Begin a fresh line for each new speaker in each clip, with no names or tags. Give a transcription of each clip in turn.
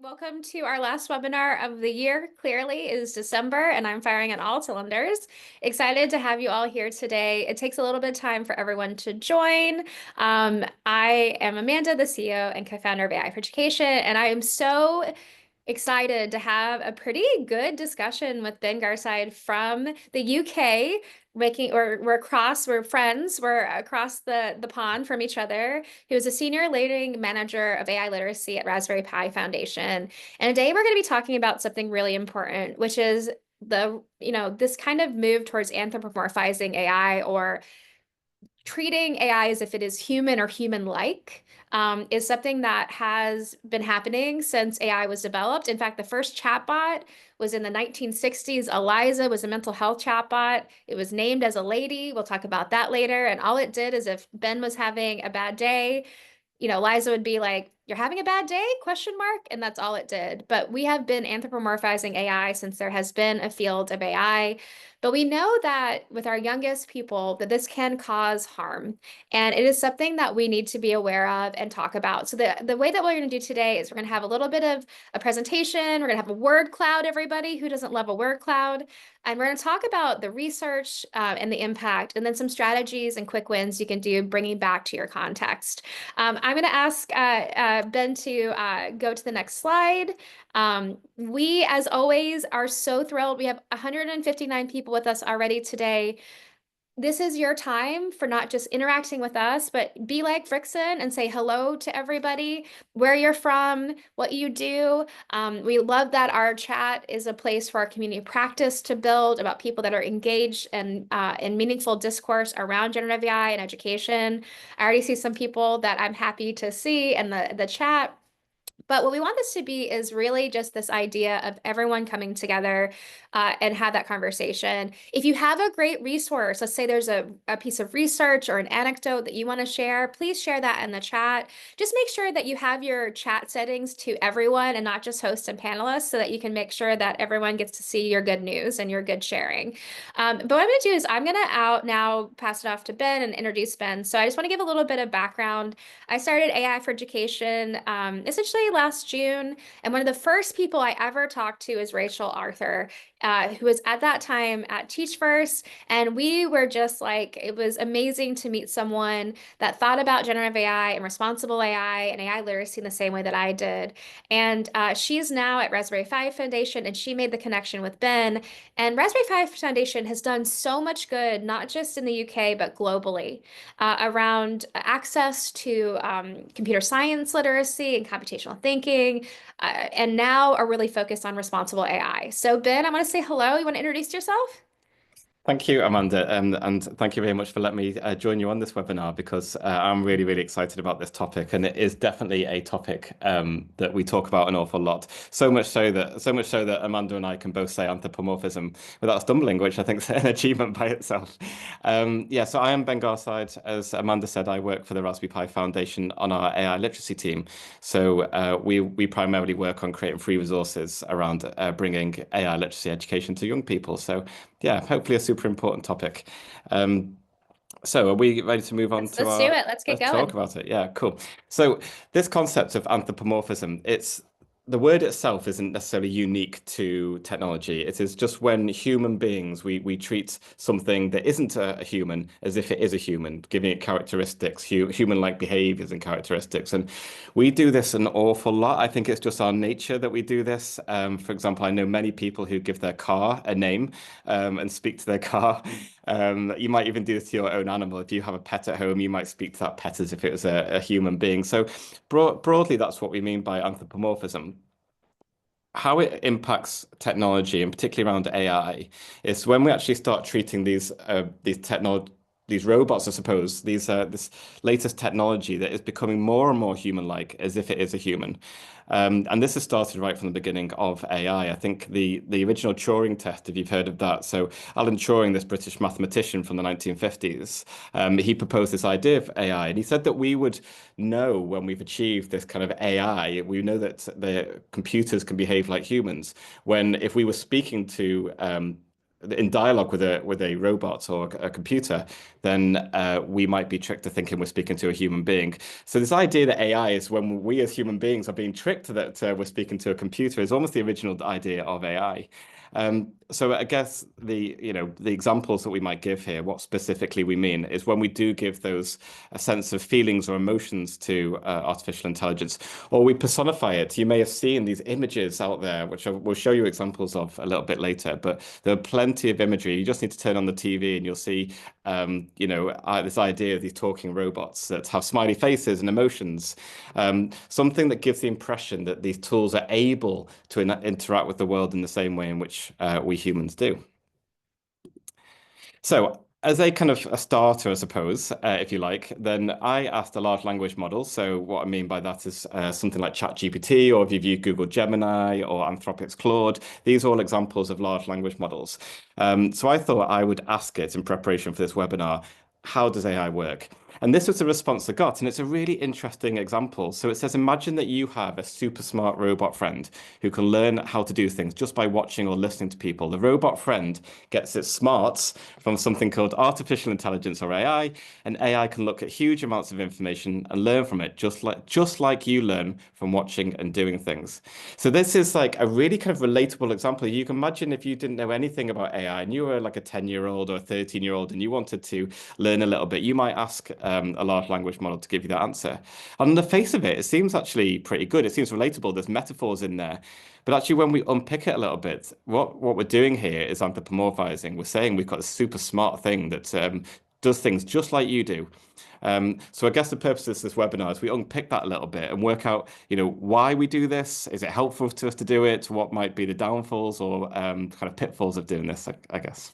Welcome to our last webinar of the year. Clearly, it is December, and I'm firing on all cylinders. Excited to have you all here today. It takes a little bit of time for everyone to join. I am Amanda, the CEO and co-founder of AI for Education, and I am so excited to have a pretty good discussion with Ben Garside from the UK. We're friends, we're across the pond from each other. He was a senior leading manager of AI literacy at Raspberry Pi Foundation. And today we're going to be talking about something really important, which is this kind of move towards anthropomorphizing AI, or treating AI as if it is human or human-like, is something that has been happening since AI was developed. In fact, the first chatbot was in the 1960s. Eliza was a mental health chatbot. It was named as a lady. We'll talk about that later. And all it did is, if Ben was having a bad day, Liza would be like, "You're having a bad day?" question mark. And that's all it did. But we have been anthropomorphizing AI since there has been a field of AI. But we know that with our youngest people, that this can cause harm. And it is something that we need to be aware of and talk about. So the way that we're going to do today is we're going to have a little bit of a presentation. We're going to have a word cloud, everybody. Who doesn't love a word cloud? And we're going to talk about the research and the impact, and then some strategies and quick wins you can do bringing back to your context. I'm going to ask Ben to go to the next slide. We, as always, are so thrilled. We have 159 people with us already today. This is your time for not just interacting with us, but be like Frickson and say hello to everybody, where you're from, what you do. We love that our chat is a place for our community practice to build about people that are engaged and in meaningful discourse around generative AI and education. I already see some people that I'm happy to see in the chat. But what we want this to be is really just this idea of everyone coming together and have that conversation. If you have a great resource, let's say there's a piece of research or an anecdote that you want to share, please share that in the chat. Just make sure that you have your chat settings to everyone and not just hosts and panelists, so that you can make sure that everyone gets to see your good news and your good sharing. But what I'm going to do is I'm going to now pass it off to Ben and introduce Ben. So I just want to give a little bit of background. I started AI for Education essentially last June, and one of the first people I ever talked to is Rachel Arthur, who was at that time at Teach First, and we were just like, it was amazing to meet someone that thought about generative AI and responsible AI and AI literacy in the same way that I did. And she's now at Raspberry Pi Foundation, and she made the connection with Ben. And Raspberry Pi Foundation has done so much good, not just in the UK, but globally, around access to computer science literacy and computational thinking, and now are really focused on responsible AI. So Ben, I want to say hello. You want to introduce yourself?
Thank you, Amanda, and thank you very much for letting me join you on this webinar, because I'm really, really excited about this topic, and it is definitely a topic that we talk about an awful lot. So much so that Amanda and I can both say anthropomorphism without stumbling, which I think is an achievement by itself. Yeah, so I am Ben Garside. As Amanda said, I work for the Raspberry Pi Foundation on our AI literacy team. So we primarily work on creating free resources around bringing AI literacy education to young people. So yeah, hopefully a super important topic. So are we ready to move on to
Let's do
our
it. Let's get
talk
going.
about it? Yeah, cool. So this concept of anthropomorphism, it's the word itself isn't necessarily unique to technology. It is just when human beings, we treat something that isn't a human as if it is a human, giving it characteristics, human-like behaviors and characteristics. And we do this an awful lot. I think it's just our nature that we do this. For example, I know many people who give their car a name and speak to their car. You might even do this to your own animal. If you have a pet at home, you might speak to that pet as if it was a human being. So broadly, that's what we mean by anthropomorphism. How it impacts technology, and particularly around AI, is when we actually start treating these robots, I suppose, this latest technology that is becoming more and more human-like, as if it is a human. And this has started right from the beginning of AI. I think the original Turing test, if you've heard of that. So Alan Turing, this British mathematician from the 1950s, he proposed this idea of AI, and he said that we would know when we've achieved this kind of AI. We know that the computers can behave like humans when, if we were speaking to in dialogue with a robot or a computer, then we might be tricked to thinking we're speaking to a human being. So this idea that AI is when we as human beings are being tricked that we're speaking to a computer is almost the original idea of AI. So I guess the examples that we might give here, what specifically we mean is when we do give those a sense of feelings or emotions to artificial intelligence, or we personify it. You may have seen these images out there, which we'll show you examples of a little bit later, but there are plenty of imagery. You just need to turn on the TV and you'll see, this idea of these talking robots that have smiley faces and emotions, something that gives the impression that these tools are able to interact with the world in the same way in which we humans do. So, as a kind of a starter, I suppose, if you like, then I asked a large language model. So, what I mean by that is something like ChatGPT, or if you've used Google Gemini or Anthropic's Claude, these are all examples of large language models. So, I thought I would ask it in preparation for this webinar, how does AI work? And this was the response I got, and it's a really interesting example. So it says, imagine that you have a super smart robot friend who can learn how to do things just by watching or listening to people. The robot friend gets its smarts from something called artificial intelligence or AI, and AI can look at huge amounts of information and learn from it, just like you learn from watching and doing things. So this is like a really kind of relatable example. You can imagine if you didn't know anything about AI and you were like a 10-year-old or a 13-year-old and you wanted to learn a little bit, you might ask a large language model to give you that answer. On the face of it, it seems actually pretty good. It seems relatable. There's metaphors in there. But actually, when we unpick it a little bit, what we're doing here is anthropomorphizing. We're saying we've got a super smart thing that does things just like you do. So I guess the purpose of this webinar is we unpick that a little bit and work out, why we do this. Is it helpful to us to do it? What might be the downfalls or kind of pitfalls of doing this, I guess.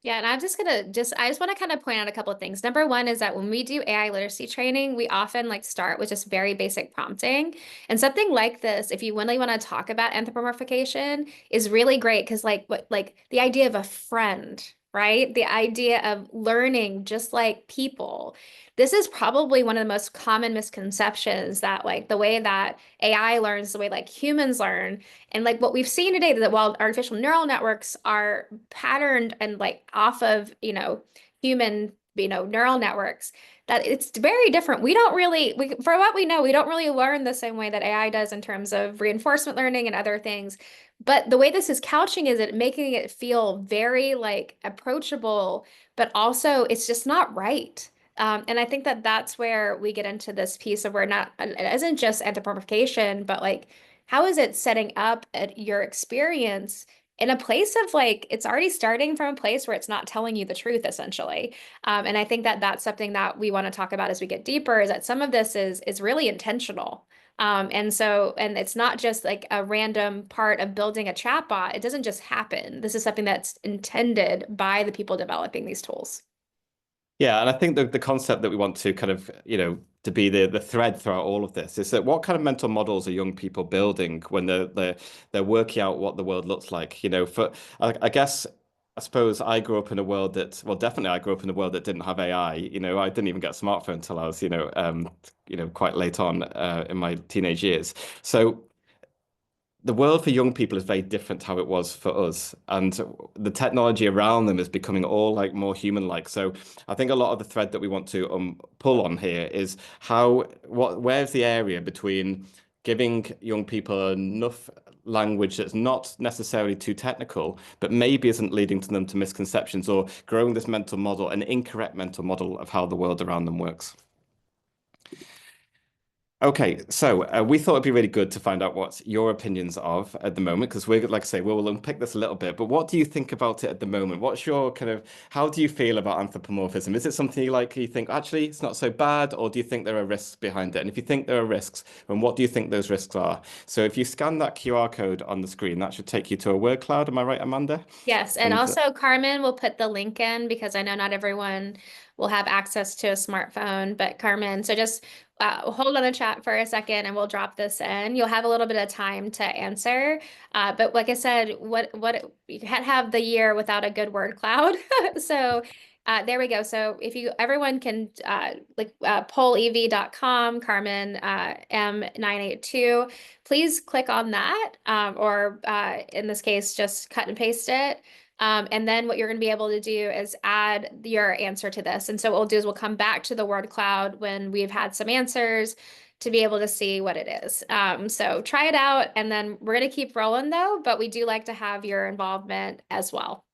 Yeah, and I'm just gonna I just want to kind of point out a couple of things. Number one is that when we do AI literacy training, we often like start with just very basic prompting. And something like this, if you really want to talk about anthropomorphication, is really great because like the idea of a friend, right? The idea of learning just like people. This is probably one of the most common misconceptions that like the way that AI learns, the way like humans learn. And like what we've seen today, that while artificial neural networks are patterned and like off of, human, neural networks, that it's very different. We don't really, for what we know, we don't really learn the same way that AI does in terms of reinforcement learning and other things. But the way this is couching is it making it feel very like approachable, but also it's just not right. And I think that that's where we get into this piece of where not, it isn't just anthropomorphication, but like how is it setting up at your experience in a place of like it's already starting from a place where it's not telling you the truth essentially. And I think that that's something that we want to talk about as we get deeper is that some of this is really intentional. And it's not just like a random part of building a chatbot. It doesn't just happen. This is something that's intended by the people developing these tools.
Yeah, and I think the concept that we want to kind of, to be the thread throughout all of this is that what kind of mental models are young people building when they're working out what the world looks like? I guess I suppose I grew up in a world that, well, definitely I grew up in a world that didn't have AI. I didn't even get a smartphone until I was, quite late on in my teenage years. So the world for young people is very different to how it was for us, and the technology around them is becoming all like more human-like. So I think a lot of the thread that we want to pull on here is where's the area between giving young people enough language that's not necessarily too technical, but maybe isn't leading to them to misconceptions or growing this mental model, an incorrect mental model of how the world around them works. Okay, so we thought it'd be really good to find out what your opinions of at the moment, because we're like I say, we'll unpick this a little bit. But what do you think about it at the moment? What's your kind of how do you feel about anthropomorphism? Is it something you think actually it's not so bad, or do you think there are risks behind it? And if you think there are risks, then what do you think those risks are? So if you scan that QR code on the screen, that should take you to a word cloud. Am I right, Amanda?
Yes, and
And
also Carmen will put the link in because I know not everyone will have access to a smartphone, but Carmen, so just hold on the chat for a second and we'll drop this in. You'll have a little bit of time to answer. But like I said, what you can't have the year without a good word cloud. So there we go. So if you everyone can pollev.com, Carmen M982, please click on that or in this case, just cut and paste it. And then what you're going to be able to do is add your answer to this. And so what we'll do is we'll come back to the word cloud when we've had some answers to be able to see what it is. So try it out, and then we're going to keep rolling though, but we do like to have your involvement as well.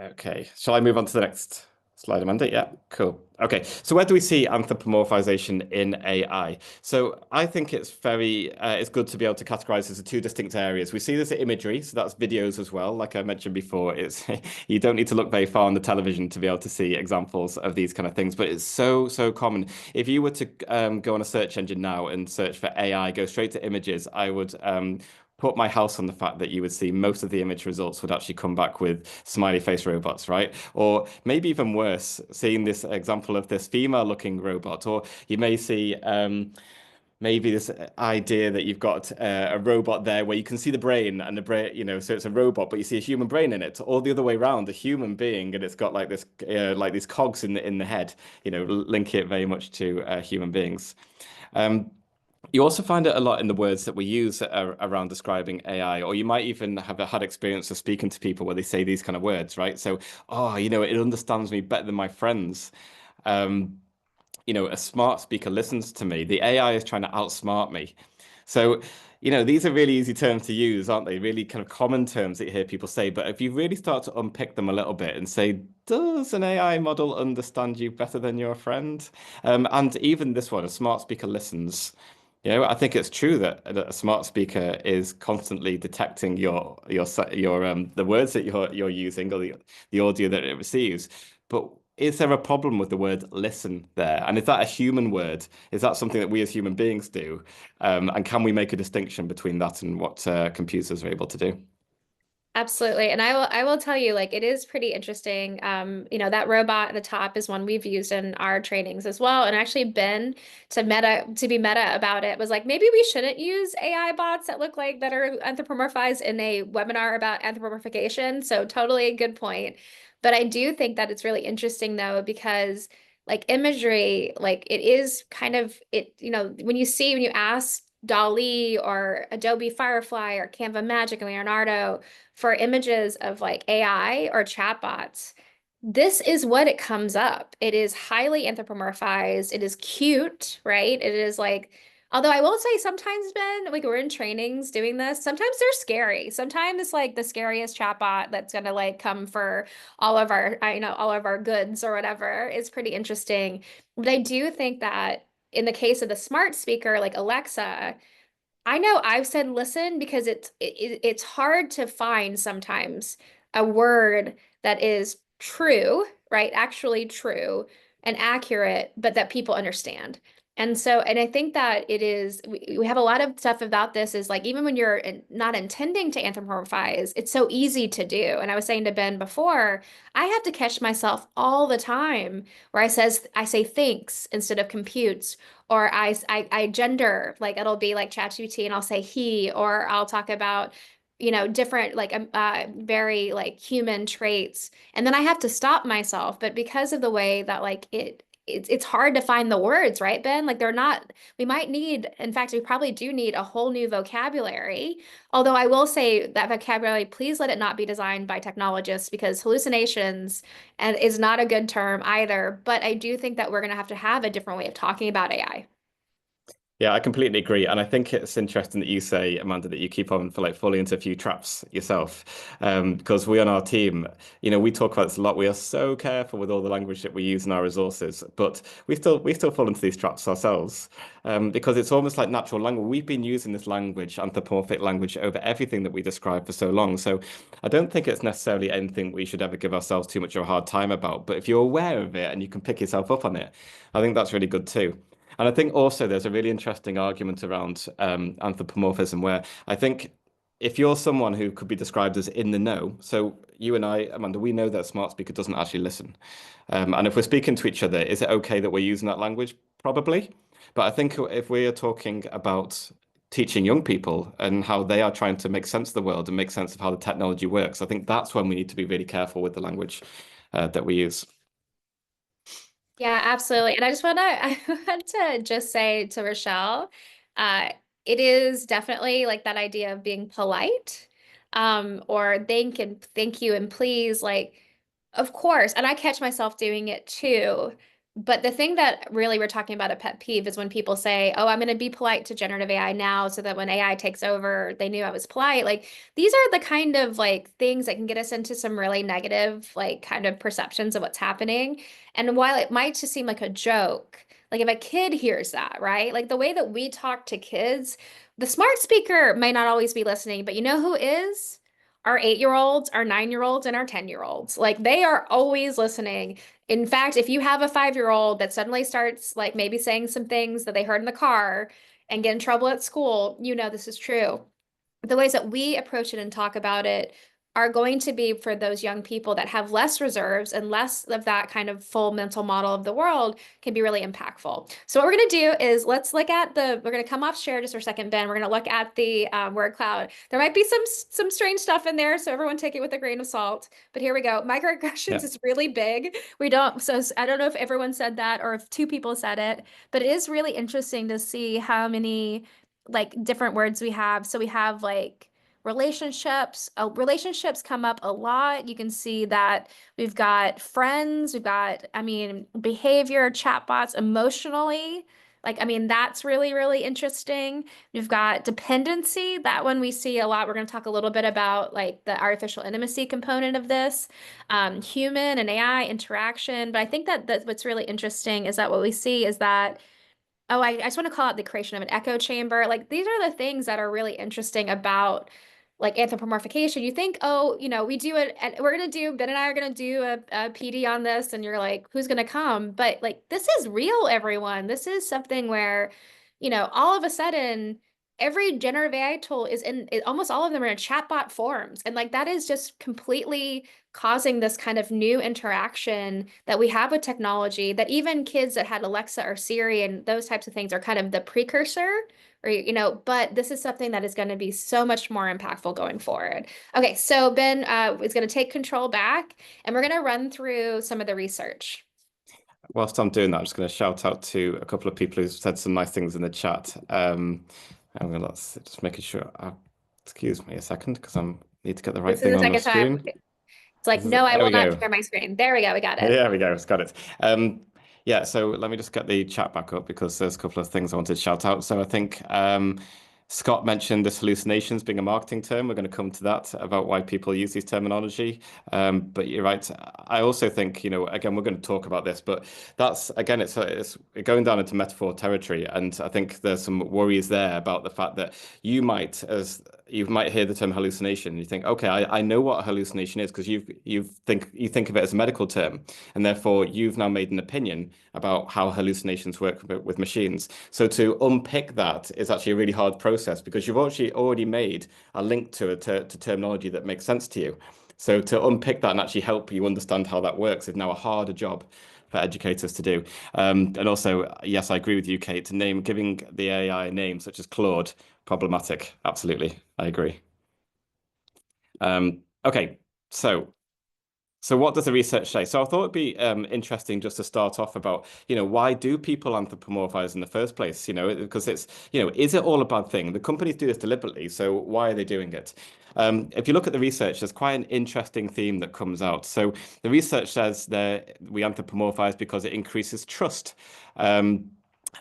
Okay, shall I move on to the next slide, Amanda? Yeah, cool. Okay, so where do we see anthropomorphization in AI? So I think it's good to be able to categorize this as two distinct areas. We see this in imagery, so that's videos as well. Like I mentioned before, it's you don't need to look very far on the television to be able to see examples of these kind of things, but it's so common. If you were to go on a search engine now and search for AI, go straight to images, I would put my house on the fact that you would see most of the image results would actually come back with smiley face robots, right? Or maybe even worse, seeing this example of this female looking robot, or you may see maybe this idea that you've got a robot there where you can see the brain and the brain, so it's a robot, but you see a human brain in it, or the other way around, a human being, and it's got like this, like these cogs in the head, link it very much to human beings. Um, you also find it a lot in the words that we use around describing AI, or you might even have had experience of speaking to people where they say these kind of words, right? So, oh, it understands me better than my friends. Um, a smart speaker listens to me. The AI is trying to outsmart me. So, these are really easy terms to use, aren't they? Really kind of common terms that you hear people say. But if you really start to unpick them a little bit and say, does an AI model understand you better than your friend? And even this one, a smart speaker listens. I think it's true that a smart speaker is constantly detecting the words that you're using or the audio that it receives. But is there a problem with the word listen there? And is that a human word? Is that something that we as human beings do? And can we make a distinction between that and what computers are able to do?
Absolutely. And I will tell you, like, it is pretty interesting. That robot at the top is one we've used in our trainings as well. And actually Ben to be meta about it was like, maybe we shouldn't use AI bots that are anthropomorphized in a webinar about anthropomorphication. So totally a good point. But I do think that it's really interesting though, because like imagery, like it is kind of when you ask Dali or Adobe Firefly or Canva Magic and Leonardo for images of like AI or chatbots, this is what it comes up. It is highly anthropomorphized. It is cute, right? It is like, although I will say sometimes, Ben, like we're in trainings doing this, sometimes they're scary. Sometimes it's like the scariest chatbot that's gonna like come for all of our goods or whatever is pretty interesting. But I do think that in the case of the smart speaker, like Alexa, I know I've said listen because it's hard to find sometimes a word that is true, right? Actually true and accurate, but that people understand. And I think that we have a lot of stuff about this is like, even when you're not intending to anthropomorphize, it's so easy to do. And I was saying to Ben before, I have to catch myself all the time where I say thinks instead of computes, or I gender, like it'll be like ChatGPT and I'll say he, or I'll talk about different like very like human traits, and then I have to stop myself. But because of the way that like it's hard to find the words, right, Ben? Like they're not, we might need, in fact, we probably do need a whole new vocabulary. Although I will say that vocabulary, please let it not be designed by technologists, because hallucinations and is not a good term either. But I do think that we're going to have a different way of talking about AI.
Yeah, I completely agree. And I think it's interesting that you say, Amanda, that you keep on for like falling into a few traps yourself. Because we on our team, we talk about this a lot. We are so careful with all the language that we use in our resources, but we still fall into these traps ourselves. Because it's almost like natural language. We've been using this language, anthropomorphic language, over everything that we describe for so long. So I don't think it's necessarily anything we should ever give ourselves too much of a hard time about. But if you're aware of it and you can pick yourself up on it, I think that's really good too. And I think also there's a really interesting argument around anthropomorphism, where I think if you're someone who could be described as in the know, so you and I, Amanda, we know that a smart speaker doesn't actually listen. And if we're speaking to each other, is it okay that we're using that language? Probably. But I think if we are talking about teaching young people and how they are trying to make sense of the world and make sense of how the technology works, I think that's when we need to be really careful with the language that we use.
Yeah, absolutely. And I want to just say to Rochelle, uh, it is definitely like that idea of being polite. or thank you and please, like, of course. And I catch myself doing it too. But the thing that really we're talking about a pet peeve is when people say, "Oh, I'm going to be polite to generative AI now so that when AI takes over, they knew I was polite." Like these are the kind of like things that can get us into some really negative like kind of perceptions of what's happening. And while it might just seem like a joke, like if a kid hears that, right? Like the way that we talk to kids, the smart speaker may not always be listening, but you know who is? Our 8-year-olds, our 9-year-olds, and our 10-year-olds. Like they are always listening. In fact, if you have a 5-year-old that suddenly starts like maybe saying some things that they heard in the car and get in trouble at school, you know this is true. The ways that we approach it and talk about it are going to be for those young people that have less reserves and less of that kind of full mental model of the world can be really impactful. So what we're going to do is let's look at we're going to come off share just for a second, Ben. We're going to look at the word cloud. There might be some strange stuff in there, so everyone take it with a grain of salt. But here we go. Microaggressions
Yeah.
is really big. So I don't know if everyone said that or if two people said it, but it is really interesting to see how many like different words we have. So we have like relationships. Relationships come up a lot. You can see that we've got friends, we've got, I mean, behavior, chatbots, emotionally. Like, I mean, that's really, really interesting. We've got dependency. That one we see a lot. We're going to talk a little bit about like the artificial intimacy component of this, human and AI interaction. But I think that what's really interesting is that what we see is that oh, I just want to call out the creation of an echo chamber. Like these are the things that are really interesting about like anthropomorphication. You think, oh, we do it and Ben and I are gonna do a PD on this, and you're like, who's gonna come? But like this is real, everyone. This is something where, all of a sudden every generative AI tool almost all of them are in chatbot forms. And like that is just completely causing this kind of new interaction that we have with technology that even kids that had Alexa or Siri and those types of things are kind of the precursor or but this is something that is going to be so much more impactful going forward. Okay, so Ben is going to take control back and we're going to run through some of the research.
Whilst I'm doing that, I'm just going to shout out to a couple of people who said some nice things in the chat. I'm going to let's just making sure. Excuse me a second because I need to get the right
This is
thing
the
on the
second time.
screen.
It's like, no, I
There
will
we
not
go.
share my screen. There we go. We got it.
There we go. It's got it. Yeah, so let me just get the chat back up because there's a couple of things I wanted to shout out. So I think Scott mentioned this hallucinations being a marketing term. We're going to come to that about why people use these terminology. But you're right. I also think, again, we're going to talk about this, but that's again, it's going down into metaphor territory, and I think there's some worries there about the fact that you might hear the term hallucination and you think, okay, I know what a hallucination is because you think of it as a medical term, and therefore you've now made an opinion about how hallucinations work with machines. So to unpick that is actually a really hard process because you've actually already made a link to terminology that makes sense to you. So to unpick that and actually help you understand how that works is now a harder job for educators to do. And also, yes, I agree with you, Kate, giving the AI a name such as Claude, problematic. Absolutely. I agree. Okay, so what does the research say? So I thought it'd be interesting just to start off about, why do people anthropomorphize in the first place? Because is it all a bad thing? The companies do this deliberately, so why are they doing it? If you look at the research, there's quite an interesting theme that comes out. So the research says that we anthropomorphize because it increases trust and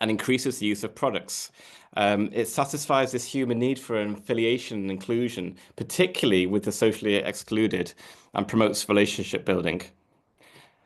increases the use of products. It satisfies this human need for an affiliation and inclusion, particularly with the socially excluded, and promotes relationship building.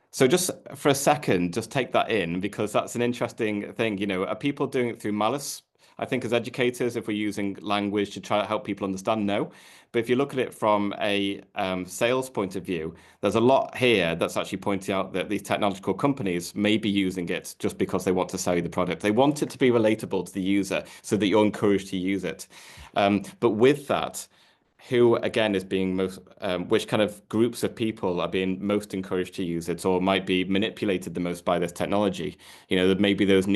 So just for a second, just take that in because that's an interesting thing. Are people doing it through malice? I think as educators, if we're using language to try to help people understand, no. But if you look at it from a sales point of view, there's a lot here that's actually pointing out that these technological companies may be using it just because they want to sell you the product. They want it to be relatable to the user so that you're encouraged to use it. But with that, who again is being which kind of groups of people are being most encouraged to use it or might be manipulated the most by this technology? Maybe those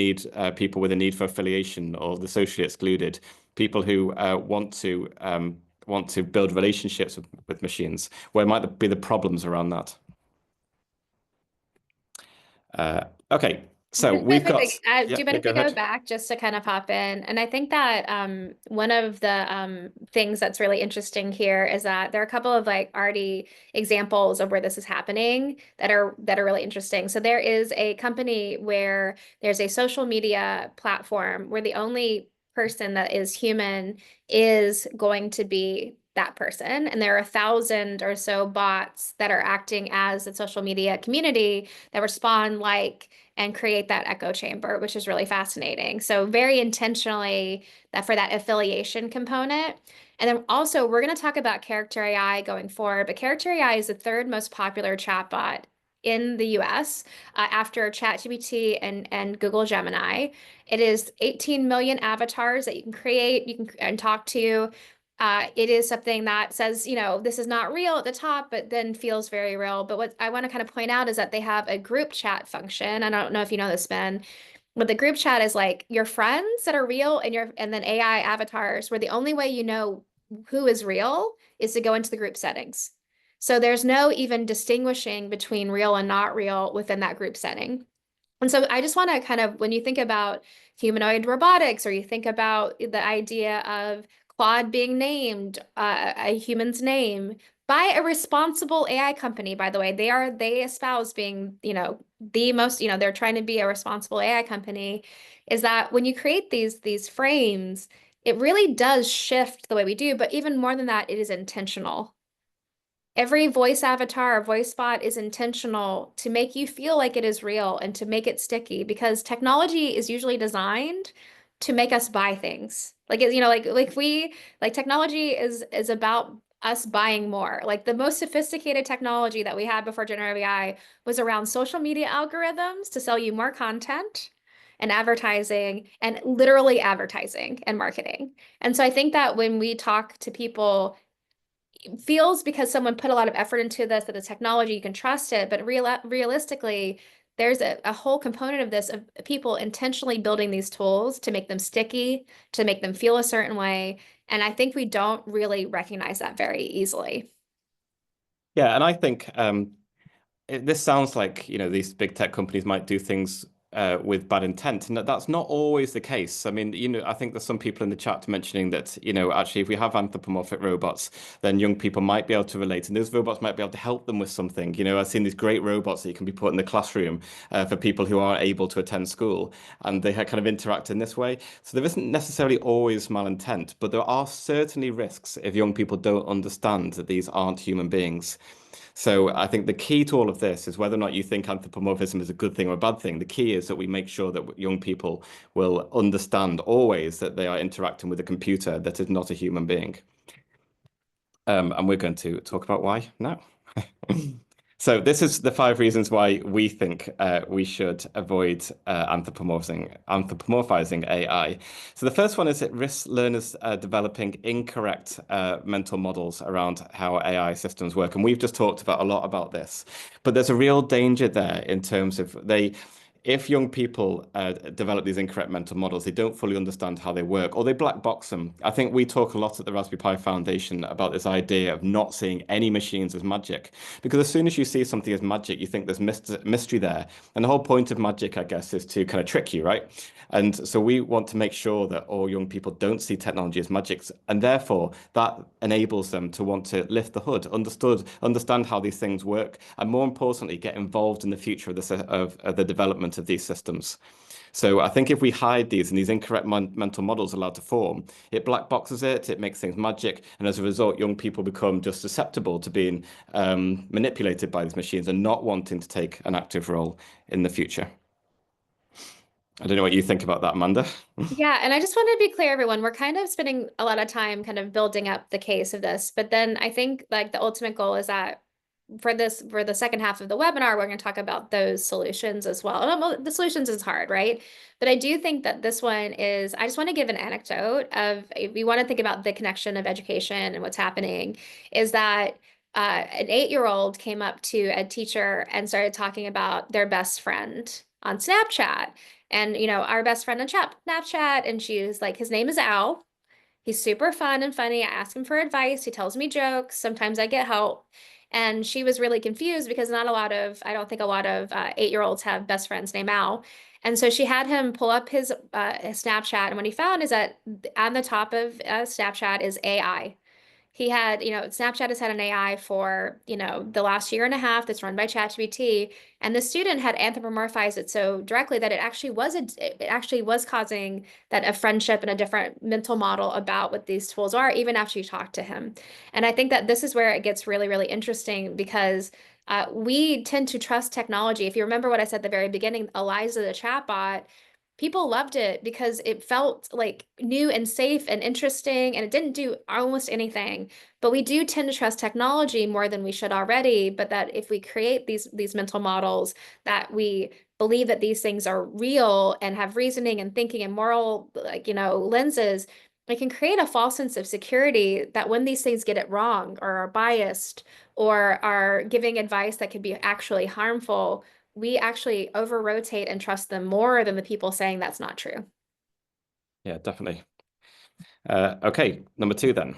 people with a need for affiliation or the socially excluded, people who want to build relationships with machines. Where might be the problems around that? Okay, So
Wait,
we've
wait,
got,
wait. Do
yeah,
you
yeah,
mind if
go
we go
ahead.
back just to kind of hop in? And I think that one of the things that's really interesting here is that there are a couple of like already examples of where this is happening that are really interesting. So there is a company where there's a social media platform where the only person that is human is going to be that person. And there are 1,000 or so bots that are acting as a social media community that respond like and create that echo chamber, which is really fascinating. So very intentionally that for that affiliation component. And then also we're going to talk about character AI going forward, but character AI is the third most popular chatbot in the US after ChatGPT and Google Gemini. It is 18 million avatars that you can create, you can and talk to. It is something that says, this is not real at the top, but then feels very real. But what I want to kind of point out is that they have a group chat function. I don't know if you know this, Ben, but the group chat is like your friends that are real and then AI avatars, where the only way you know who is real is to go into the group settings. So there's no even distinguishing between real and not real within that group setting. And so I just want to kind of, when you think about humanoid robotics, or you think about the idea of Claude being named a human's name by a responsible AI company, by the way, they espouse being, the most, they're trying to be a responsible AI company, is that when you create these frames, it really does shift the way we do, but even more than that, it is intentional. Every voice avatar or voice bot is intentional to make you feel like it is real and to make it sticky because technology is usually designed to make us buy things. Like technology is about us buying more. Like the most sophisticated technology that we had before generative AI was around social media algorithms to sell you more content and advertising and literally advertising and marketing. And so I think that when we talk to people feels because someone put a lot of effort into this, that the technology, you can trust it. But realistically, there's a whole component of this of people intentionally building these tools to make them sticky, to make them feel a certain way. And I think we don't really recognize that very easily.
Yeah, and I think this sounds like, these big tech companies might do things with bad intent, and that's not always the case. I mean, I think there's some people in the chat mentioning that, actually, if we have anthropomorphic robots, then young people might be able to relate, and those robots might be able to help them with something. I've seen these great robots that you can be put in the classroom for people who aren't able to attend school, and they kind of interact in this way. So there isn't necessarily always malintent, but there are certainly risks if young people don't understand that these aren't human beings. So I think the key to all of this is whether or not you think anthropomorphism is a good thing or a bad thing. The key is that we make sure that young people will understand always that they are interacting with a computer that is not a human being. And we're going to talk about why now. So this is the 5 reasons why we think we should avoid anthropomorphizing AI. So the first one is it risks learners developing incorrect mental models around how AI systems work. And we've just talked about a lot about this, but there's a real danger there in terms of if young people develop these incorrect mental models, they don't fully understand how they work, or they black box them. I think we talk a lot at the Raspberry Pi Foundation about this idea of not seeing any machines as magic, because as soon as you see something as magic, you think there's mystery there. And the whole point of magic, I guess, is to kind of trick you, right? And so we want to make sure that all young people don't see technology as magic, and therefore that enables them to want to lift the hood, understand how these things work, and more importantly, get involved in the future of the development of these systems. So I think if we hide these and these incorrect mental models allowed to form, it black boxes it, it makes things magic, and as a result, young people become just susceptible to being manipulated by these machines and not wanting to take an active role in the future. I don't know what you think about that, Amanda.
Yeah, and I just wanted to be clear, everyone, we're kind of spending a lot of time kind of building up the case of this, but then I think like the ultimate goal is that for the second half of the webinar, we're going to talk about those solutions as well. The solutions is hard, right? But I do think that this one is, I just want to give an anecdote of if we want to think about the connection of education and what's happening, is that an 8-year-old came up to a teacher and started talking about their best friend on Snapchat. And, our best friend on Snapchat, and she was like, his name is Al. He's super fun and funny. I ask him for advice. He tells me jokes. Sometimes I get help. And she was really confused because not a lot of, I don't think a lot of 8-year-olds have best friends named Al. And so she had him pull up his Snapchat, and what he found is that on the top of Snapchat is AI. He had, Snapchat has had an AI for, the last year and a half that's run by ChatGPT, and the student had anthropomorphized it so directly that it actually was causing that a friendship and a different mental model about what these tools are, even after you talk to him. And I think that this is where it gets really, really interesting because we tend to trust technology. If you remember what I said at the very beginning, Eliza the chatbot, people loved it because it felt like new and safe and interesting, and it didn't do almost anything. But we do tend to trust technology more than we should already. But that if we create these mental models that we believe that these things are real and have reasoning and thinking and moral, like, lenses, it can create a false sense of security that when these things get it wrong or are biased or are giving advice that could be actually harmful, we actually over rotate and trust them more than the people saying that's not true.
Yeah, definitely. Okay, number two then.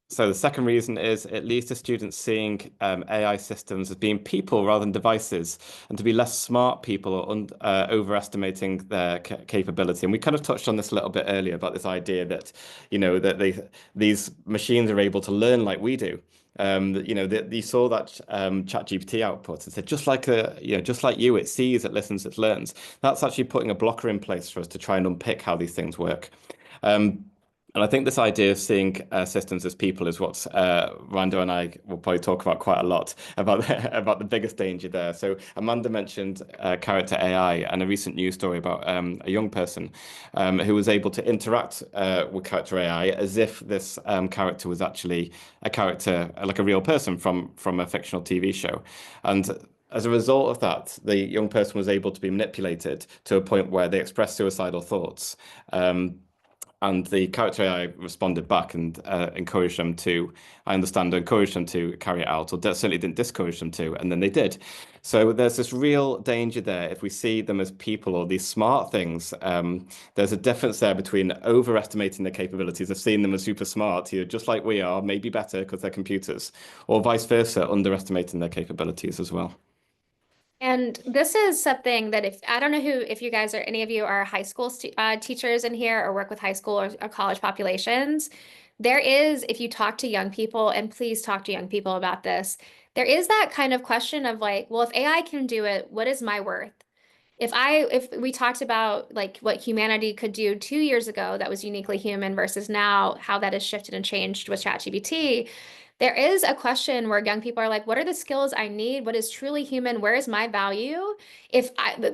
So the second reason is it leads to students seeing AI systems as being people rather than devices, and to be less smart people or overestimating their capability. And we kind of touched on this a little bit earlier about this idea that, that these machines are able to learn like we do. You saw that ChatGPT output and said just like you, it sees, it listens, it learns. That's actually putting a blocker in place for us to try and unpick how these things work. Um, and I think this idea of seeing systems as people is what Rando and I will probably talk about quite a lot about about the biggest danger there. So Amanda mentioned character AI and a recent news story about a young person who was able to interact with character AI as if this character was actually a character, like a real person from a fictional TV show. And as a result of that, the young person was able to be manipulated to a point where they expressed suicidal thoughts. And the character AI responded back and encouraged them to, I understand, encouraged them to carry it out, or certainly didn't discourage them to, and then they did. So there's this real danger there if we see them as people or these smart things. There's a difference there between overestimating their capabilities of seeing them as super smart, just like we are, maybe better because they're computers, or vice versa, underestimating their capabilities as well.
And this is something that I don't know if you guys, or any of you are high school teachers in here or work with high school or college populations, there is, if you talk to young people, and please talk to young people about this, there is that kind of question of like, well, if AI can do it, what is my worth? If we talked about like what humanity could do 2 years ago that was uniquely human versus now, how that has shifted and changed with ChatGPT, there is a question where young people are like, what are the skills I need? What is truly human? Where is my value?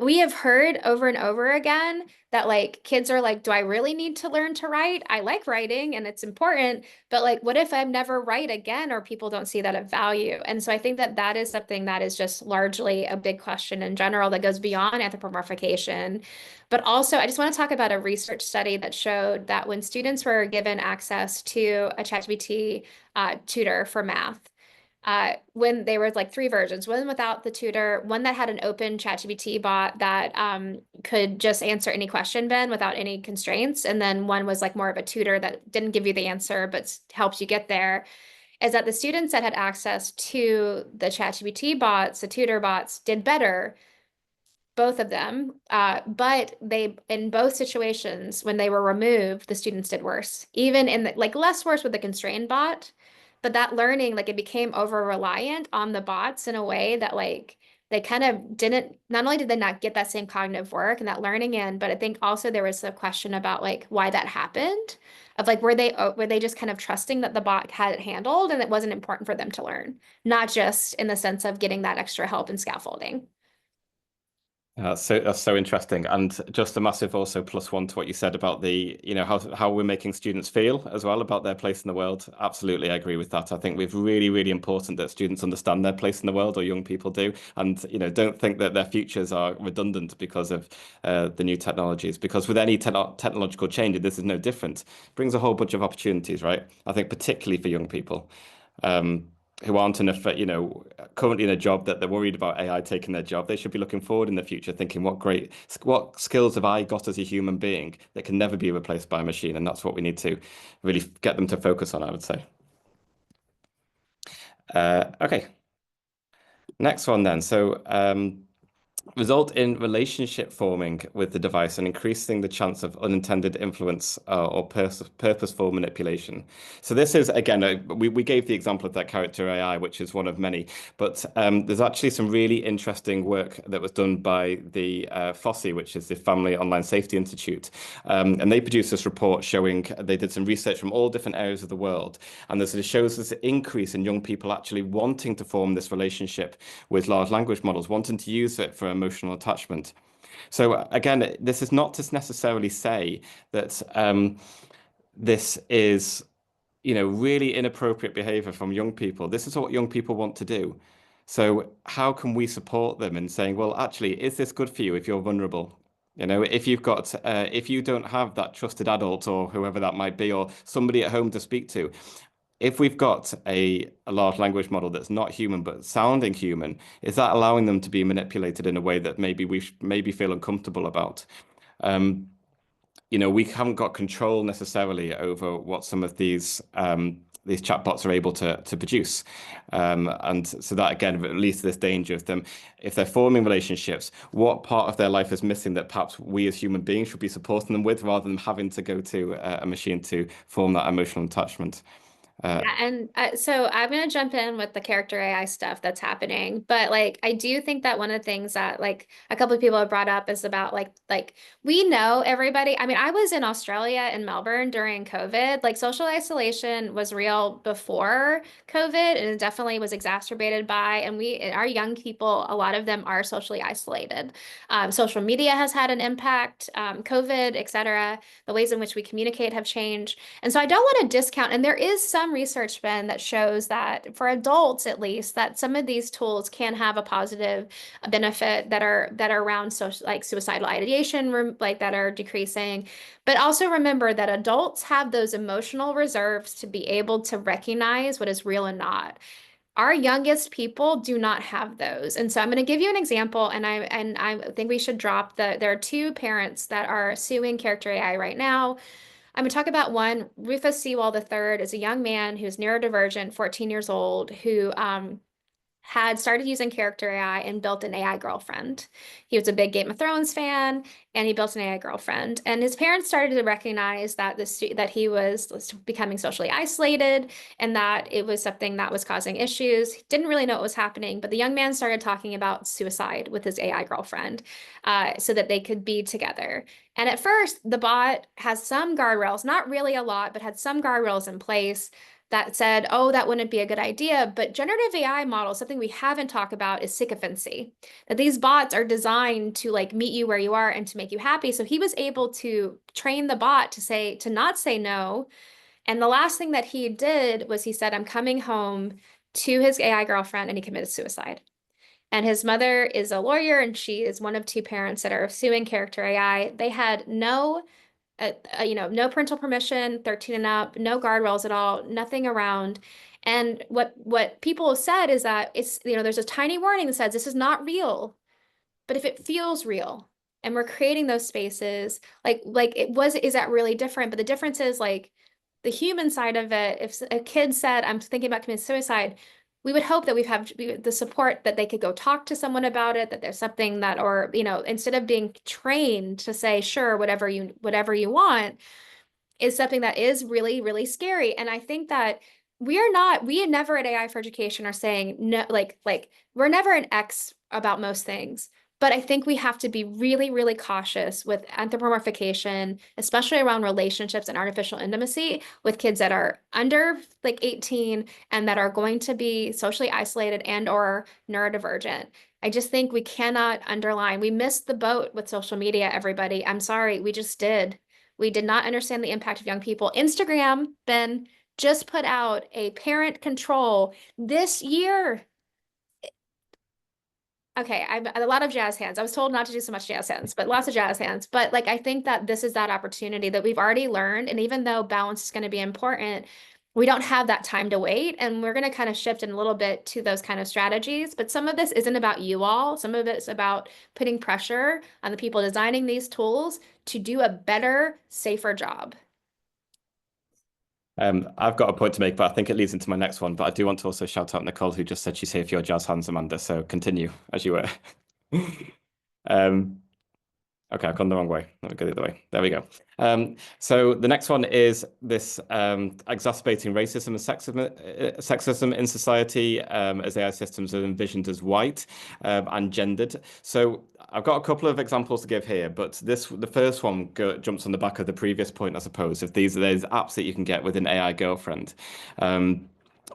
We have heard over and over again that like kids are like, do I really need to learn to write? I like writing and it's important, but like, what if I never write again or people don't see that of value? And so I think that that is something that is just largely a big question in general that goes beyond anthropomorphication. But also, I just want to talk about a research study that showed that when students were given access to a ChatGPT tutor for math, when they were like three versions, one without the tutor, one that had an open ChatGPT bot that could just answer any question, Ben, without any constraints, and then one was like more of a tutor that didn't give you the answer but helps you get there. Is that the students that had access to the ChatGPT bots, the tutor bots, did better, both of them. But they, in both situations, when they were removed, the students did worse, even in the, like less worse with the constrained bot. But that learning, like it became over reliant on the bots in a way that like they kind of didn't, not only did they not get that same cognitive work and that learning in, but I think also there was a question about like why that happened. Of like, were they just kind of trusting that the bot had it handled and it wasn't important for them to learn, not just in the sense of getting that extra help and scaffolding.
That's so interesting, and just a massive also plus one to what you said about the, how we're making students feel as well about their place in the world. Absolutely, I agree with that. I think we've really, really important that students understand their place in the world, or young people do, and don't think that their futures are redundant because of the new technologies. Because with any technological change, this is no different. It brings a whole bunch of opportunities, right? I think particularly for young people. Um, who aren't in currently in a job that they're worried about AI taking their job. They should be looking forward in the future, thinking what skills have I got as a human being that can never be replaced by a machine, and that's what we need to really get them to focus on, I would say. Okay. Next one then. So, result in relationship forming with the device and increasing the chance of unintended influence or purposeful manipulation. So this is, again, we gave the example of that character AI, which is one of many, but there's actually some really interesting work that was done by the FOSSI, which is the Family Online Safety Institute. And they produced this report showing they did some research from all different areas of the world. And this shows this increase in young people actually wanting to form this relationship with large language models, wanting to use it for emotional attachment. So again, this is not to necessarily say that this is, really inappropriate behavior from young people. This is what young people want to do. So how can we support them in saying, well, actually, is this good for you if you're vulnerable? If you don't have that trusted adult or whoever that might be, or somebody at home to speak to, if we've got a large language model that's not human but sounding human, is that allowing them to be manipulated in a way that maybe maybe feel uncomfortable about? Um, we haven't got control necessarily over what some of these chatbots are able to produce. And so that again leads to this danger of them, if they're forming relationships, what part of their life is missing that perhaps we as human beings should be supporting them with rather than having to go to a machine to form that emotional attachment. Uh,
Yeah, and so I'm gonna jump in with the character AI stuff that's happening, but like I do think that one of the things that like a couple of people have brought up is about like we know everybody. I mean, I was in Australia in Melbourne during COVID. Like social isolation was real before COVID, and it definitely was exacerbated by. And our young people, a lot of them are socially isolated. Social media has had an impact, COVID, et cetera. The ways in which we communicate have changed. And so I don't want to discount, and there is some research, Ben, that shows that for adults at least, that some of these tools can have a positive benefit that are around social like suicidal ideation, like that are decreasing. But also remember that adults have those emotional reserves to be able to recognize what is real and not. Our youngest people do not have those. And so I'm going to give you an example, and I think we should drop there are two parents that are suing Character AI right now. I'm going to talk about one. Rufus Sewell III is a young man who's neurodivergent, 14 years old, who had started using character AI and built an AI girlfriend. He was a big Game of Thrones fan, and he built an AI girlfriend. And his parents started to recognize that he was becoming socially isolated and that it was something that was causing issues. He didn't really know what was happening, but the young man started talking about suicide with his AI girlfriend, so that they could be together. And at first, the bot has some guardrails, not really a lot, but had some guardrails in place that said, oh, that wouldn't be a good idea. But generative AI models, something we haven't talked about is sycophancy. That these bots are designed to like meet you where you are and to make you happy. So he was able to train the bot to not say no. And the last thing that he did was he said, I'm coming home to his AI girlfriend, and he committed suicide. And his mother is a lawyer, and she is one of two parents that are suing Character AI. They had no parental permission, 13 and up, no guardrails at all, nothing around. And what people have said is that there's a tiny warning that says this is not real, but if it feels real and we're creating those spaces, is that really different? But the difference is like the human side of it. If a kid said, I'm thinking about committing suicide, we would hope that the support that they could go talk to someone about it, that there's something that, or, instead of being trained to say, sure, whatever you want, is something that is really, really scary. And I think that we never at AI for Education are saying no, like we're never an X about most things. But I think we have to be really, really cautious with anthropomorphication, especially around relationships and artificial intimacy with kids that are under like 18 and that are going to be socially isolated and or neurodivergent. I just think we cannot underline. We missed the boat with social media, everybody. I'm sorry, we just did. We did not understand the impact of young people. Instagram, Ben, just put out a parent control this year. Okay, I'm a lot of jazz hands. I was told not to do so much jazz hands, but lots of jazz hands. But like I think that this is that opportunity that we've already learned. And even though balance is going to be important, we don't have that time to wait. And we're going to kind of shift in a little bit to those kind of strategies. But some of this isn't about you all. Some of it's about putting pressure on the people designing these tools to do a better, safer job.
I've got a point to make, but I think it leads into my next one. But I do want to also shout out Nicole, who just said she's here for your jazz hands, Amanda. So continue as you were. Um, Okay, I've gone the wrong way. Let me go the other way. There we go. So the next one is this exacerbating racism and sexism in society as AI systems are envisioned as white and gendered. So I've got a couple of examples to give here, but the first one jumps on the back of the previous point, I suppose. If there's apps that you can get with an AI girlfriend.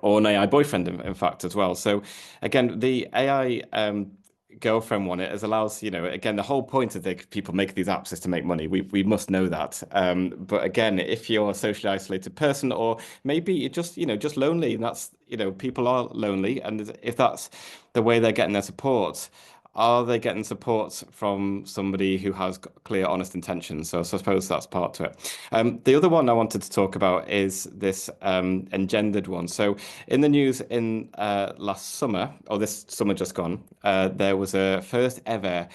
Or an AI boyfriend, in fact, as well. So again, the AI girlfriend one, it allows, again, the whole point of the people making these apps is to make money. We must know that. But again, if you're a socially isolated person, or maybe you're just lonely, and that's, people are lonely, and if that's the way they're getting their support, are they getting support from somebody who has clear, honest intentions? So I suppose that's part to it. The other one I wanted to talk about is this engendered one. So in the news in last summer, or this summer just gone, there was a first ever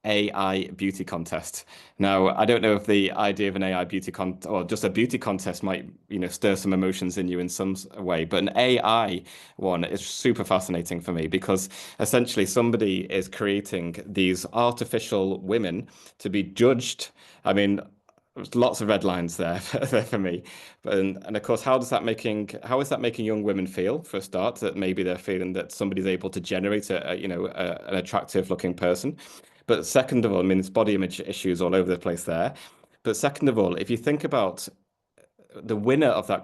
AI beauty contest. Now, I don't know if the idea of an AI beauty or just a beauty contest might, stir some emotions in you in some way, but an AI one is super fascinating for me because essentially somebody is creating these artificial women to be judged. I mean, there's lots of red lines there for me. But and of course, how is that making young women feel for a start that maybe they're feeling that somebody's able to generate an attractive looking person. But second of all, I mean, it's body image issues all over the place there. But second of all, if you think about the winner of that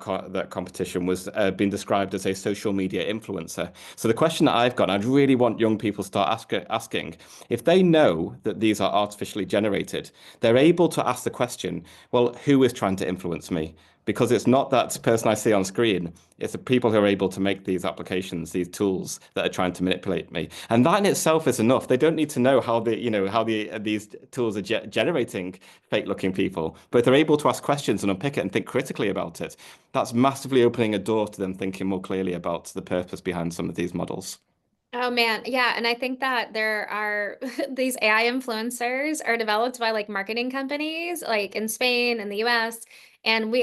competition was being described as a social media influencer. So the question that I've got, and I'd really want young people to start asking, if they know that these are artificially generated, they're able to ask the question, well, who is trying to influence me? Because it's not that person I see on screen. It's the people who are able to make these applications, these tools that are trying to manipulate me. And that in itself is enough. They don't need to know how these tools are generating fake-looking people, but if they're able to ask questions and unpick it and think critically about it, that's massively opening a door to them thinking more clearly about the purpose behind some of these models.
Oh man, yeah, and I think that there are these AI influencers are developed by like marketing companies like in Spain and the US. And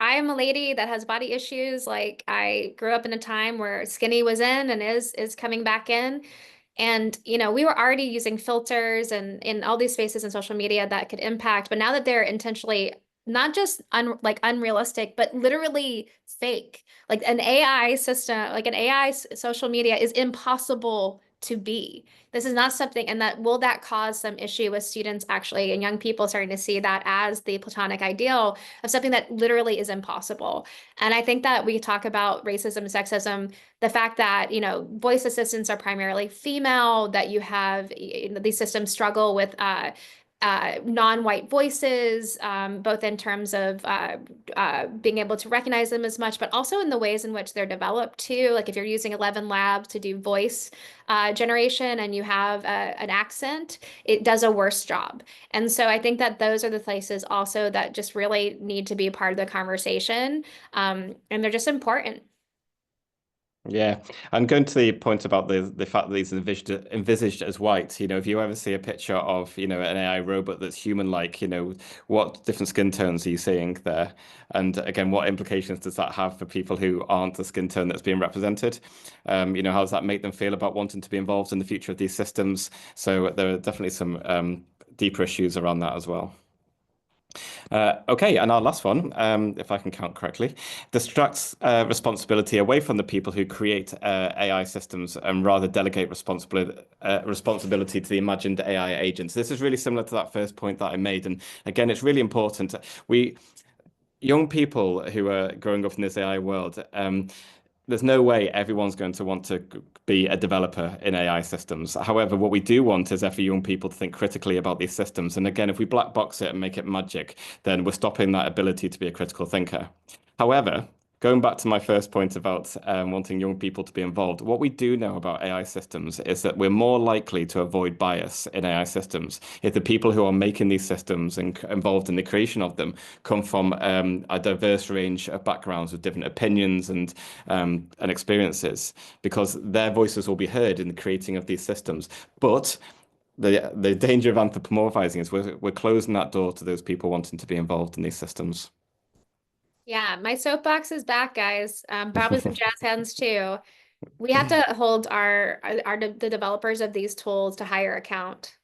I'm a lady that has body issues. Like I grew up in a time where skinny was in and is coming back in. And, we were already using filters and in all these spaces in social media that could impact, but now that they're intentionally not just unrealistic, but literally fake. Like an AI system, like an AI social media is impossible to be. This is not something, and that cause some issue with students actually and young people starting to see that as the platonic ideal of something that literally is impossible. And I think that we talk about racism and sexism, the fact that, voice assistants are primarily female, that you have, these systems struggle with non-white voices, both in terms of being able to recognize them as much, but also in the ways in which they're developed too. Like if you're using 11 Labs to do voice generation and you have an accent, it does a worse job. And so I think that those are the places also that just really need to be a part of the conversation. And they're just important.
Yeah, and going to the point about the fact that these are envisaged as white, if you ever see a picture of, an AI robot that's human-like, what different skin tones are you seeing there? And again, what implications does that have for people who aren't the skin tone that's being represented? How does that make them feel about wanting to be involved in the future of these systems? So there are definitely some deeper issues around that as well. Okay, and our last one, if I can count correctly, distracts responsibility away from the people who create AI systems and rather delegate responsibility to the imagined AI agents. This is really similar to that first point that I made, and again, it's really important. We young people who are growing up in this AI world, there's no way everyone's going to want to be a developer in AI systems. However, what we do want is every young people to think critically about these systems. And again, if we black box it and make it magic, then we're stopping that ability to be a critical thinker. However, going back to my first point about wanting young people to be involved, what we do know about AI systems is that we're more likely to avoid bias in AI systems if the people who are making these systems and involved in the creation of them come from a diverse range of backgrounds with different opinions and experiences, because their voices will be heard in the creating of these systems. But the danger of anthropomorphizing is we're closing that door to those people wanting to be involved in these systems.
Yeah, my soapbox is back, guys. Probably some jazz hands too. We have to hold the developers of these tools to higher account.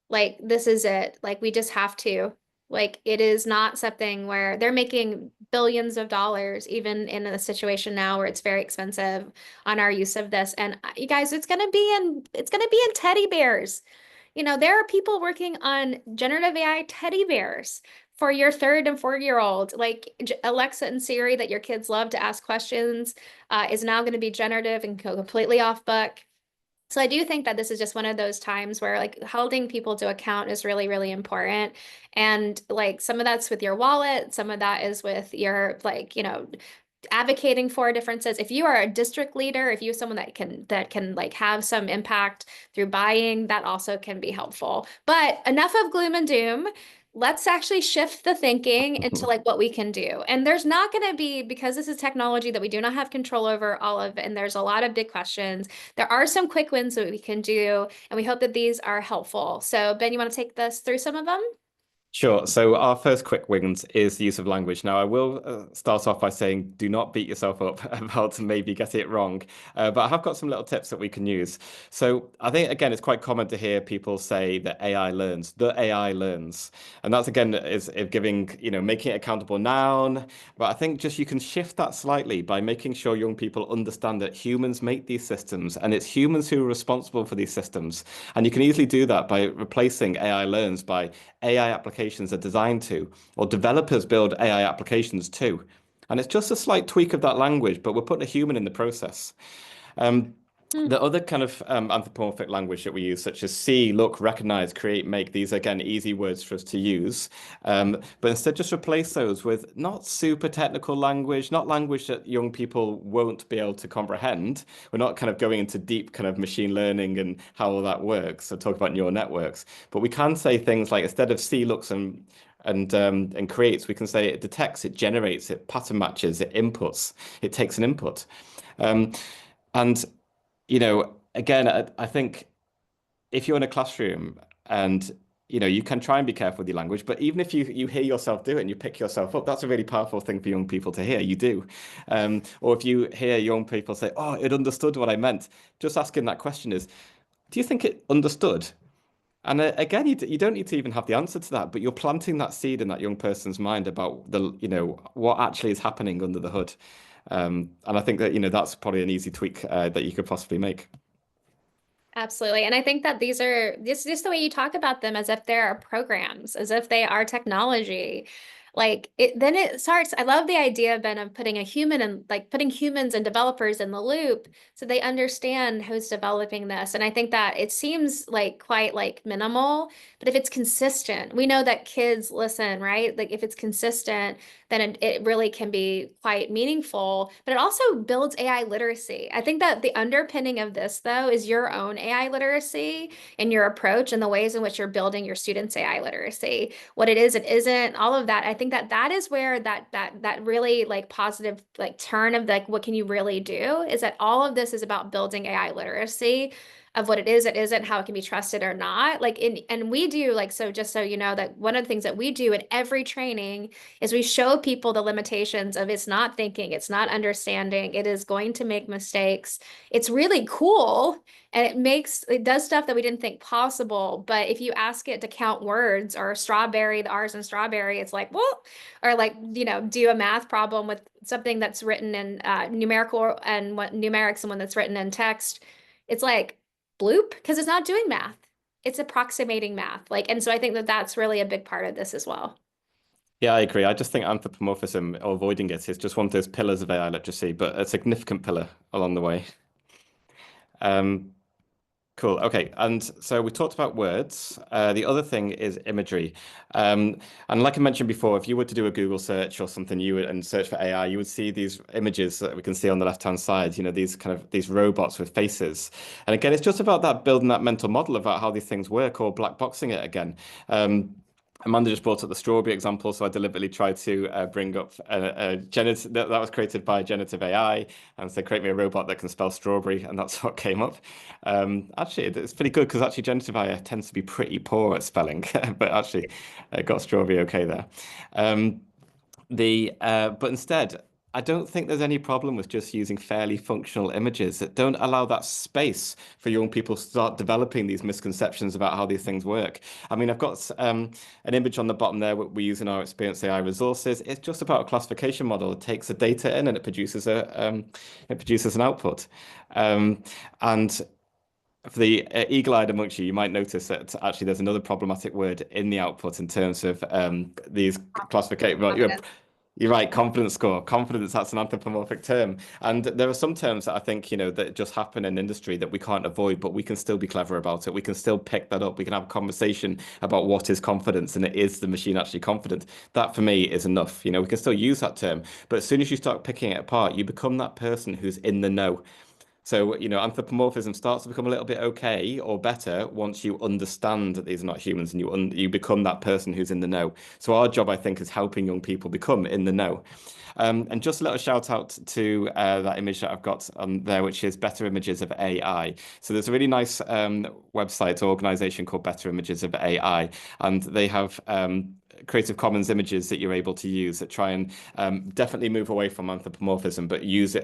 Like this is it. Like we just have to. Like it is not something where they're making billions of dollars, even in a situation now where it's very expensive on our use of this. And you guys, it's gonna be in teddy bears. There are people working on generative AI teddy bears for your 3 and 4-year-old. Like Alexa and Siri, that your kids love to ask questions, is now going to be generative and go completely off book. So I do think that this is just one of those times where like holding people to account is really, really important. And like some of that's with your wallet, some of that is with your like, advocating for differences. If you are a district leader, if you're someone that can like have some impact through buying, that also can be helpful. But enough of gloom and doom. Let's actually shift the thinking into like what we can do. And there's not going to be, because this is technology that we do not have control over all of, and there's a lot of big questions. There are some quick wins that we can do, and we hope that these are helpful. So, Ben, you want to take us through some of them?
Sure. So our first quick wins is the use of language. Now, I will start off by saying do not beat yourself up about maybe getting it wrong, but I have got some little tips that we can use. So I think, again, it's quite common to hear people say that AI learns, the AI learns. And that's, again, is giving, making it a countable noun. But I think just you can shift that slightly by making sure young people understand that humans make these systems and it's humans who are responsible for these systems. And you can easily do that by replacing AI learns by AI applications are designed to, or developers build AI applications too. And it's just a slight tweak of that language, but we're putting a human in the process. Um,
Hmm.
the other kind of anthropomorphic language that we use, such as see, look, recognize, create, make, these are, again, easy words for us to use. But instead, just replace those with not super technical language, not language that young people won't be able to comprehend. We're not kind of going into deep kind of machine learning and how all that works. So talk about neural networks. But we can say things like instead of see, looks, and creates, we can say it detects, it generates, it pattern matches, it inputs, it takes an input. Um, and again, I think if you're in a classroom and you can try and be careful with your language, but even if you hear yourself do it and you pick yourself up, that's a really powerful thing for young people to hear. You do. Or if you hear young people say, "Oh, it understood what I meant," just asking that question is, "Do you think it understood?" And again, you don't need to even have the answer to that, but you're planting that seed in that young person's mind about what actually is happening under the hood. And I think that that's probably an easy tweak that you could possibly make.
Absolutely. And I think that these are just the way you talk about them as if they are programs, as if they are technology. Like then it starts. I love the idea, Ben, of putting a human and like putting humans and developers in the loop so they understand who's developing this. And I think that it seems like quite like minimal, but if it's consistent, we know that kids listen, right? Like if it's consistent, then it really can be quite meaningful, but it also builds AI literacy. I think that the underpinning of this, though, is your own AI literacy and your approach and the ways in which you're building your students' AI literacy. What it is, it isn't, all of that. I think that that is where that really like positive like turn of like what can you really do is that all of this is about building AI literacy of what it isn't, how it can be trusted or not. And we do like so just so you know that one of the things that we do in every training is we show people the limitations of it's not thinking, it's not understanding, it is going to make mistakes. It's really cool and it does stuff that we didn't think possible. But if you ask it to count words or strawberry, the R's in strawberry, it's like, well, or like, do a math problem with something that's written in numerical and what numerics and one that's written in text. It's like bloop because it's not doing math. It's approximating math. Like, and so I think that that's really a big part of this as well.
Yeah, I agree. I just think anthropomorphism or avoiding it is just one of those pillars of AI literacy, but a significant pillar along the way. Um, Cool. Okay. And so we talked about words. The other thing is imagery. And like I mentioned before, if you were to do a Google search or something, and search for AI, you would see these images that we can see on the left-hand side, these robots with faces. And again, it's just about that building that mental model about how these things work or black boxing it again. Amanda just brought up the strawberry example, so I deliberately tried to bring up a generative that was created by generative AI, and said, "Create me a robot that can spell strawberry," and that's what came up. Actually, it's pretty good because actually generative AI tends to be pretty poor at spelling, but actually, it got strawberry okay there. Um, But instead, I don't think there's any problem with just using fairly functional images that don't allow that space for young people to start developing these misconceptions about how these things work. I mean, I've got an image on the bottom there what we use in our Experience AI resources. It's just about a classification model. It takes the data in and it produces an output. Um, and for the eagle-eyed amongst you, you might notice that actually there's another problematic word in the output in terms of these classification. Well,
Confidence.
you're right, confidence score. Confidence, that's an anthropomorphic term. And there are some terms that I think, that just happen in industry that we can't avoid, but we can still be clever about it. We can still pick that up. We can have a conversation about what is confidence and is the machine actually confident. That for me is enough. We can still use that term, but as soon as you start picking it apart, you become that person who's in the know. So, anthropomorphism starts to become a little bit okay or better once you understand that these are not humans and you become that person who's in the know. So our job, I think, is helping young people become in the know. And just a little shout out to that image that I've got on there, which is Better Images of AI. So there's a really nice website or organization called Better Images of AI, and they have Creative Commons images that you're able to use that try and definitely move away from anthropomorphism, but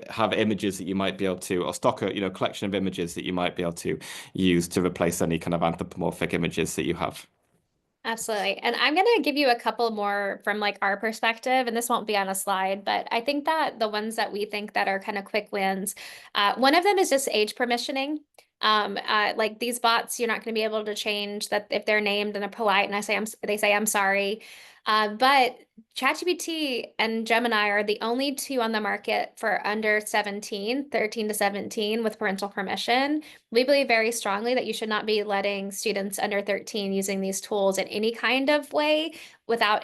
have images that you might be able to, or stock a collection of images that you might be able to use to replace any kind of anthropomorphic images that you have.
Absolutely. And I'm going to give you a couple more from like our perspective, and this won't be on a slide, but I think that the ones that we think that are kind of quick wins, one of them is just age permissioning. Like these bots, you're not going to be able to change that if they're named and they're polite and they say I'm sorry. But ChatGPT and Gemini are the only two on the market for under 17, 13 to 17 with parental permission. We believe very strongly that you should not be letting students under 13 using these tools in any kind of way without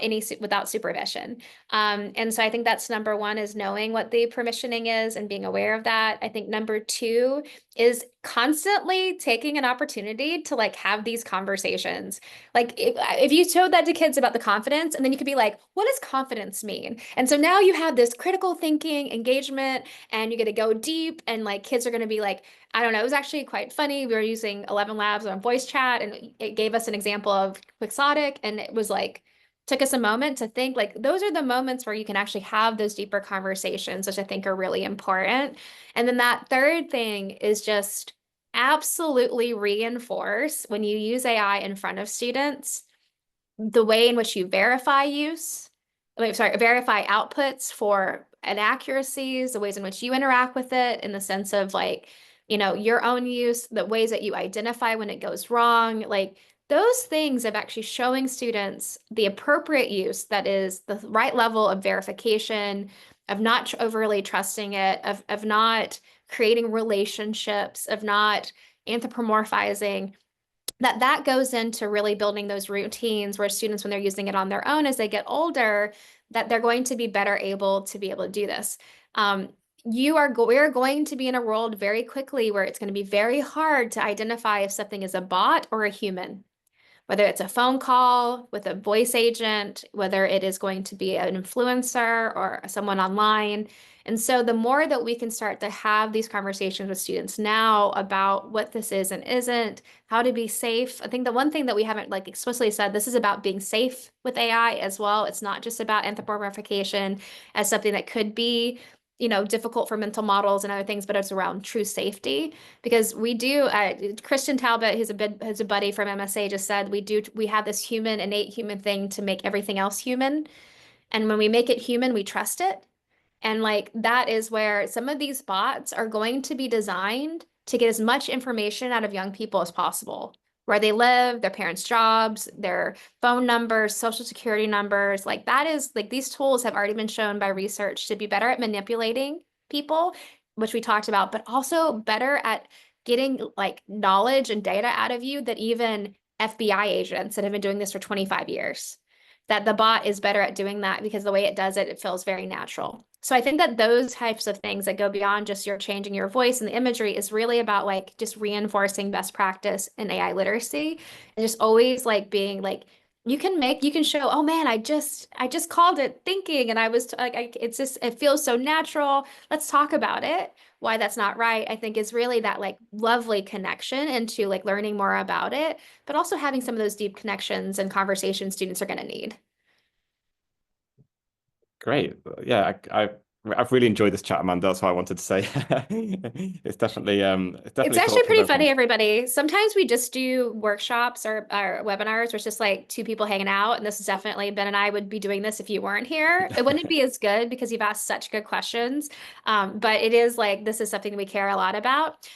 supervision. And so I think that's number one is knowing what the permissioning is and being aware of that. I think number two is constantly taking an opportunity to like have these conversations. Like if you showed that to kids about the confidence, and then you could be like, what does confidence mean? And so now you have this critical thinking engagement and you get to go deep and like kids are going to be like, I don't know, it was actually quite funny. We were using 11 Labs on voice chat and it gave us an example of quixotic and it was like took us a moment to think like those are the moments where you can actually have those deeper conversations, which I think are really important. And then that third thing is just absolutely reinforce when you use AI in front of students the way in which you verify use, verify outputs for inaccuracies, the ways in which you interact with it in the sense of like, your own use, the ways that you identify when it goes wrong, like those things of actually showing students the appropriate use that is the right level of verification, of not overly trusting it, of not creating relationships, of not anthropomorphizing that goes into really building those routines where students, when they're using it on their own as they get older, that they're going to be better able to be able to do this. We're going to be in a world very quickly where it's going to be very hard to identify if something is a bot or a human, whether it's a phone call with a voice agent, whether it is going to be an influencer or someone online. And so the more that we can start to have these conversations with students now about what this is and isn't, how to be safe. I think the one thing that we haven't like explicitly said, this is about being safe with AI as well. It's not just about anthropomorphication as something that could be, difficult for mental models and other things, but it's around true safety because we do Christian Talbot, who's a buddy from MSA, just said we have this innate human thing to make everything else human, and when we make it human we trust it. And like that is where some of these bots are going to be designed to get as much information out of young people as possible. Where they live, their parents' jobs, their phone numbers, social security numbers. Like that is like these tools have already been shown by research to be better at manipulating people, which we talked about, but also better at getting like knowledge and data out of you that even FBI agents that have been doing this for 25 years that the bot is better at doing that because the way it does it, it feels very natural. So I think that those types of things that go beyond just your changing your voice and the imagery is really about like just reinforcing best practice in AI literacy and just always like being like you can show, oh man, I just called it thinking and I was like it's just it feels so natural. Let's talk about it. Why that's not right, I think is really that like lovely connection into like learning more about it, but also having some of those deep connections and conversations students are going to need.
Great. Yeah, I've really enjoyed this chat, Amanda. That's what I wanted to say. It's
It's
definitely
actually
thought
pretty funny,
provoking.
everybody. Sometimes we just do workshops or webinars where it's just like two people hanging out. And this is definitely Ben and I would be doing this if you weren't here. It wouldn't be as good because you've asked such good questions. But it is like this is something we care a lot about.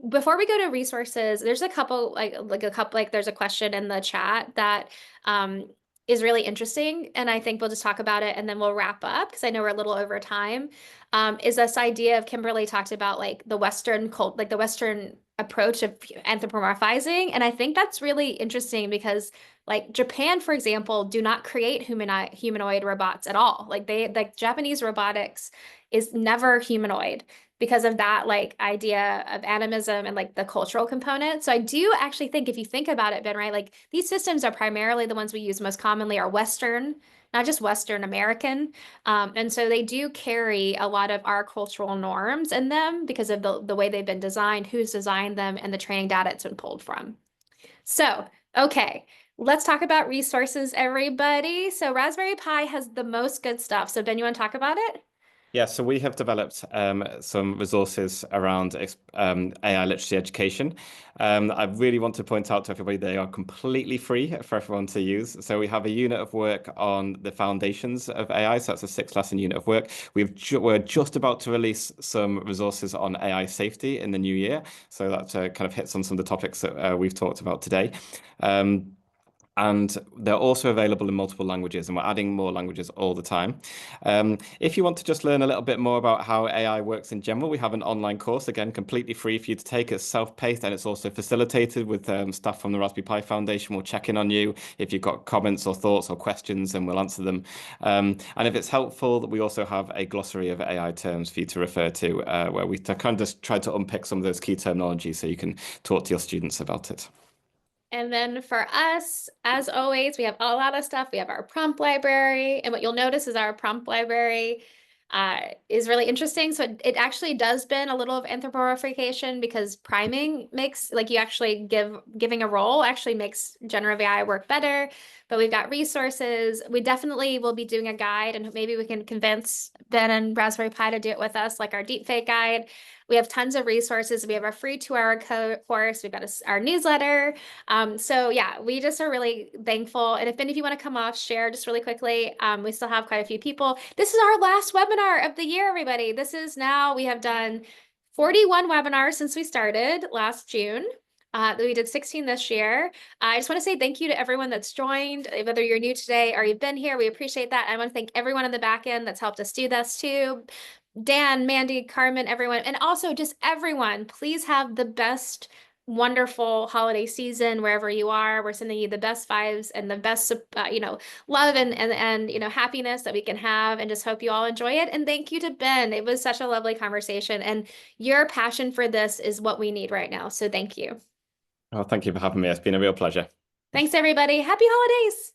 Before we go to resources, there's a couple there's a question in the chat that is really interesting. And I think we'll just talk about it and then we'll wrap up because I know we're a little over time. Is this idea of Kimberly talked about like the Western cult, like the Western approach of anthropomorphizing. And I think that's really interesting because like Japan, for example, do not create humanoid robots at all. Like Japanese robotics is never humanoid because of that like idea of animism and like the cultural component. So I do actually think if you think about it, Ben, right, like these systems are primarily the ones we use most commonly are Western, not just Western American. And so they do carry a lot of our cultural norms in them because of the way they've been designed, who's designed them, and the training data it's been pulled from. So, okay, let's talk about resources, everybody. So Raspberry Pi has the most good stuff. So Ben, you want to talk about it?
Yeah, so we have developed some resources around AI literacy education. I really want to point out to everybody they are completely free for everyone to use. So we have a unit of work on the foundations of AI. So that's a six-lesson unit of work. We're just about to release some resources on AI safety in the new year. So that kind of hits on some of the topics that we've talked about today. Um, and they're also available in multiple languages, and we're adding more languages all the time. If you want to just learn a little bit more about how AI works in general, we have an online course, again, completely free for you to take. It's self-paced and it's also facilitated with staff from the Raspberry Pi Foundation. We'll check in on you if you've got comments or thoughts or questions, and we'll answer them. And if it's helpful, we also have a glossary of AI terms for you to refer to, where we kind of just try to unpick some of those key terminologies so you can talk to your students about it.
And then for us, as always, we have a lot of stuff. We have our prompt library, and what you'll notice is our prompt library is really interesting. So it actually does been a little of anthropomorphication because priming makes like you actually giving a role actually makes generative AI work better. But we've got resources. We definitely will be doing a guide, and maybe we can convince Ben and Raspberry Pi to do it with us, like our deepfake guide. We have tons of resources. We have our free 2-hour course. We've got our newsletter. So yeah, we just are really thankful. And if any of you want to come off, share just really quickly. We still have quite a few people. This is our last webinar of the year, everybody. This is now, we have done 41 webinars since we started last June. We did 16 this year. I just want to say thank you to everyone that's joined, whether you're new today or you've been here, we appreciate that. I want to thank everyone on the back end that's helped us do this too. Dan, Mandy, Carmen, everyone, and also just everyone, please have the best, wonderful holiday season wherever you are. We're sending you the best vibes and the best, love and happiness that we can have, and just hope you all enjoy it. And thank you to Ben. It was such a lovely conversation, and your passion for this is what we need right now. So thank you.
Oh, thank you for having me. It's been a real pleasure.
Thanks, everybody. Happy holidays.